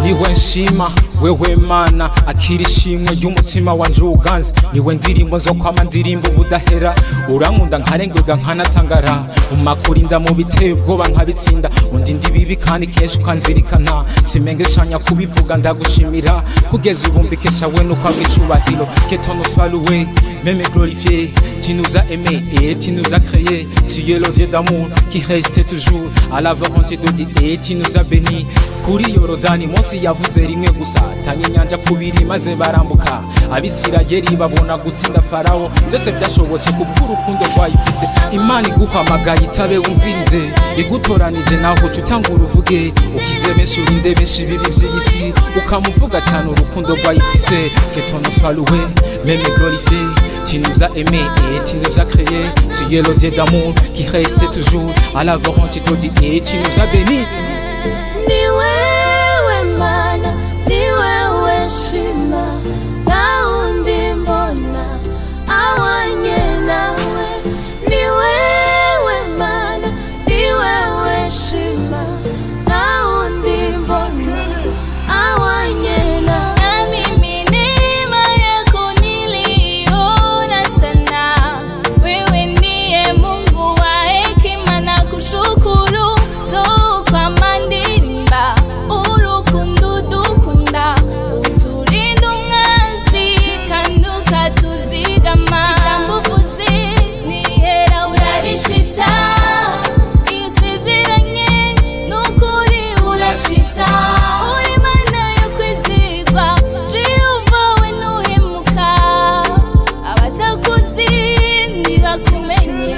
niwe nshima wewe mana akira ishimwe ry'umutima wanje uganze niwe ndirimbo zo kwama ndirimbo budahera urankunda nkarengega nkanatangara umakurinda mu biteye ubwoba nkabitsinda undi ndi bibi kandi kenshi ukanzirikana simengeshanya kubivuga ndagushimira kugeza ubu mbikesha we nuko abwicubahiro que ton nom soit loué même glorifié tu nous as aimés et tu nous as créés tu es le Dieu d'amour qui reste toujours à la volonté de Dieu et tu nous as bénis kuri Yorodani Mose yavuze rimwe gusa tanya inyanja kubiri maze barambuka Abisirayeli babona gutsinda Farao byose byashobotse kubw'urukundo rwayifise Imana iguhamagaye itabe wumvirize igutoranije naho utanga uruvuge ukize benshi urinde benshi bibi by'isi ukamuvuga cyane urukundo rwayifise que ton nom soit loué même glorifié tu nous as aimés et tu nous as créés tu es le Dieu d'amour qui reste toujours à la volonté de Dieu et tu nous as bénis shima na undi mbona awanye nawe ni wewe mana ni wewe shima na undi mbona awanye nawe na mimi neema yako niliona sana wewe ndiye Mungu wa hekima na kushukuru toka mandimba urukundo dukunda abatakuzi nibakumenye